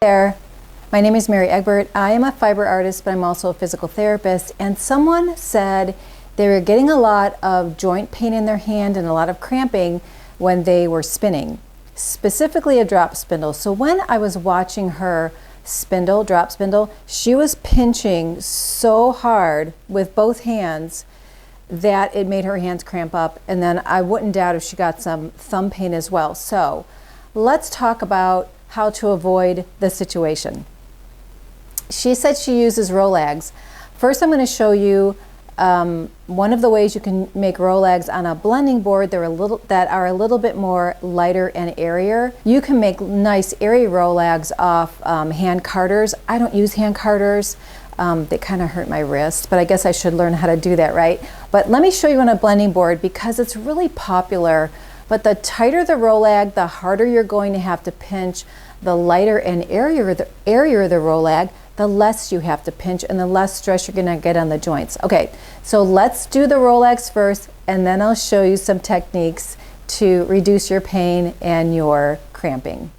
There, my name is Mary Egbert. I am a fiber artist, but I'm also a physical therapist. And someone said they were getting a lot of joint pain in their hand and a lot of cramping when they were spinning, specifically a drop spindle. So when I was watching her drop spindle, she was pinching so hard with both hands that it made her hands cramp up. And then I wouldn't doubt if she got some thumb pain as well. So let's talk about how to avoid the situation. She said she uses rolags. First, I'm going to show you one of the ways you can make rolags on a blending board that are a little bit more lighter and airier. You can make nice airy rolags off hand carders. I don't use hand carders. They kind of hurt my wrist, but I guess I should learn how to do that, right? But let me show you on a blending board because it's really popular. But the tighter the rolag, the harder you're going to have to pinch. The lighter and airier the rolag, the less you have to pinch and the less stress you're going to get on the joints. Okay, so let's do the rolags first, and then I'll show you some techniques to reduce your pain and your cramping.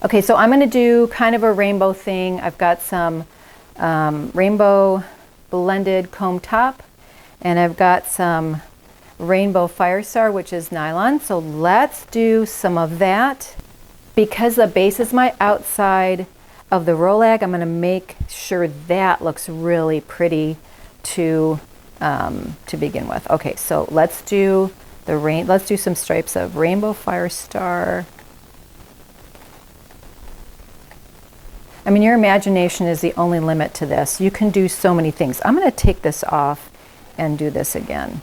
Okay, so I'm going to do kind of a rainbow thing. I've got some rainbow blended comb top, and I've got some rainbow Firestar, which is nylon. So let's do some of that. Because the base is my outside of the rolag, I'm going to make sure that looks really pretty to begin with. Okay, so let's do some stripes of rainbow Firestar. I mean, your imagination is the only limit to this. You can do so many things. I'm going to take this off and do this again.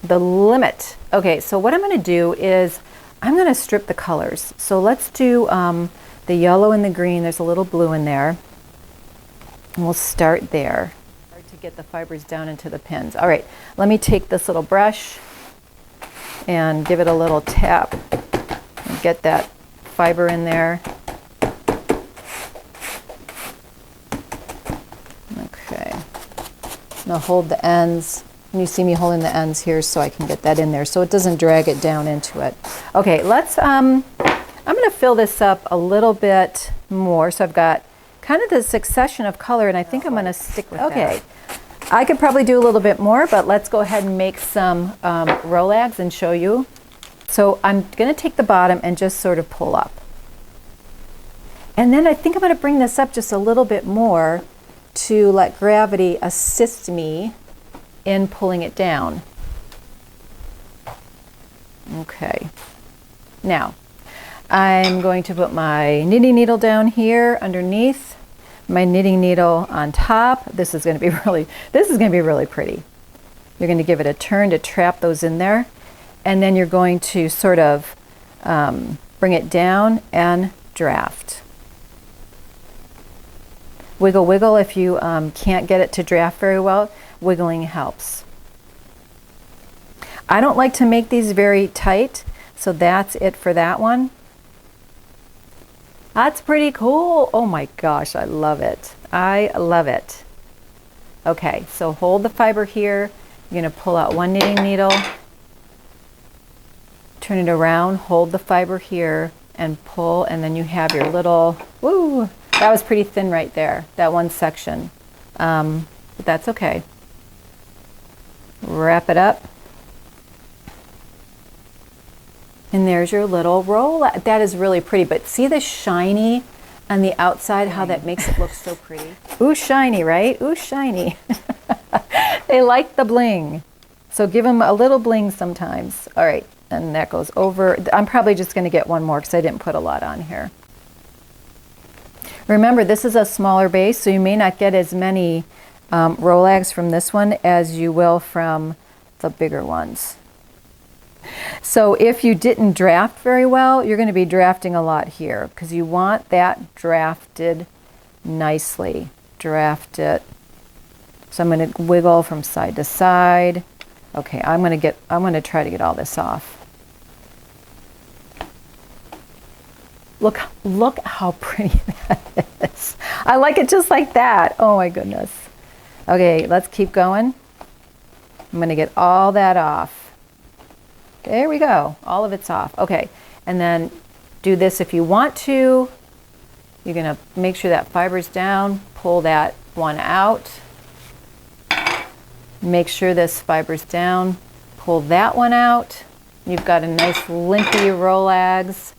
The limit. Okay, so what I'm going to do is I'm going to strip the colors. So let's do the yellow and the green. There's a little blue in there. And we'll start there to get the fibers down into the pins. All right, let me take this little brush and give it a little tap and get that fiber in there. I'll hold the ends, and you see me holding the ends here so I can get that in there so it doesn't drag it down into it. Okay, I'm going to fill this up a little bit more. So I've got kind of the succession of color, and I think I'm going to stick with that. Okay, I could probably do a little bit more, but let's go ahead and make some rolags and show you. So I'm going to take the bottom and just sort of pull up. And then I think I'm going to bring this up just a little bit more to let gravity assist me in pulling it down. Okay, now I'm going to put my knitting needle down here underneath, my knitting needle on top. This is going to be really pretty. You're going to give it a turn to trap those in there, and then you're going to sort of bring it down and draft. Wiggle, wiggle. If you can't get it to draft very well, wiggling helps. I don't like to make these very tight, so that's it for that one. That's pretty cool. Oh my gosh, I love it. I love it. Okay, so hold the fiber here. You're going to pull out one knitting needle, turn it around, hold the fiber here, and pull, and then you have your little, woo! That was pretty thin right there, that one section. But that's okay. Wrap it up. And there's your little roll. That is really pretty, but see the shiny on the outside, how that makes it look so pretty? Ooh, shiny, right? Ooh, shiny. They like the bling. So give them a little bling sometimes. All right, and that goes over. I'm probably just gonna get one more because I didn't put a lot on here. Remember, this is a smaller base, so you may not get as many rolags from this one as you will from the bigger ones. So if you didn't draft very well, you're going to be drafting a lot here because you want that drafted nicely. Draft it. So I'm going to wiggle from side to side. Okay, I'm going to try to get all this off. Look how pretty that is. I like it just like that. Oh my goodness. Okay, let's keep going. I'm gonna get all that off. There we go, all of it's off. Okay, and then do this if you want to. You're gonna make sure that fiber's down, pull that one out. Make sure this fiber's down, pull that one out. You've got a nice limpy rolags.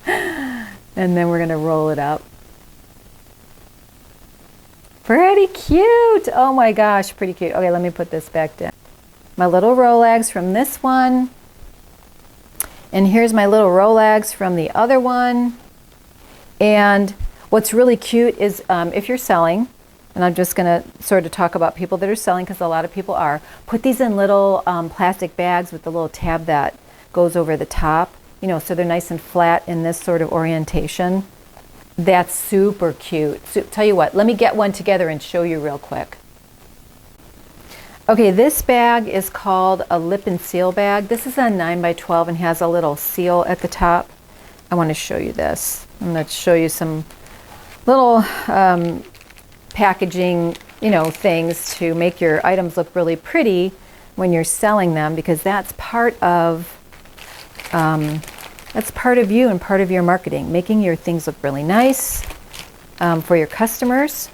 And then we're gonna roll it up. Pretty cute. Oh my gosh, pretty cute. Okay, let me put this back down. My little rolags from this one. And here's my little rolags from the other one. And what's really cute is if you're selling, and I'm just gonna sort of talk about people that are selling because a lot of people are, put these in little plastic bags with the little tab that goes over the top, you know, so they're nice and flat in this sort of orientation. That's super cute. So, tell you what, let me get one together and show you real quick. Okay, this bag is called a lip and seal bag. This is a 9x12 and has a little seal at the top. I want to show you this. I'm going to show you some little packaging, you know, things to make your items look really pretty when you're selling them, because that's part of you and part of your marketing, making your things look really nice for your customers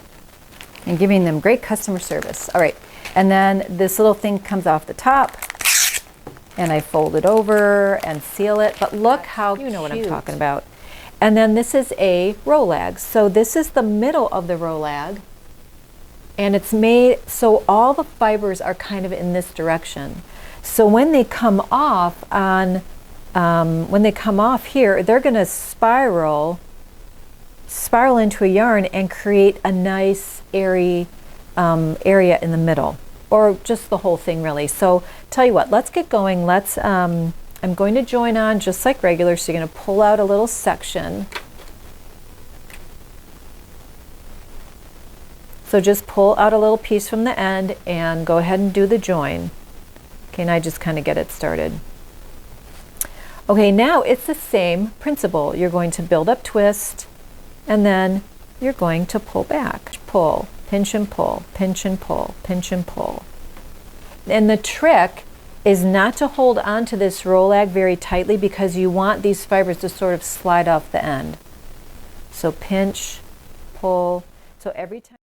and giving them great customer service. All right, and then this little thing comes off the top and I fold it over and seal it, but look how cute. You know what I'm talking about. And then this is a rolag. So this is the middle of the rolag, and it's made so all the fibers are kind of in this direction. So when they come off here, they're going to spiral into a yarn and create a nice airy area in the middle, or just the whole thing really. So tell you what, let's get going. Let's I'm going to join on just like regular, so you're going to pull out a little section. So just pull out a little piece from the end and go ahead and do the join. Okay, and I just kind of get it started. Okay, now it's the same principle. You're going to build up, twist, and then you're going to pull back. Pull, pinch and pull, pinch and pull, pinch and pull. And the trick is not to hold on to this rolag very tightly, because you want these fibers to sort of slide off the end. So pinch, pull. So every time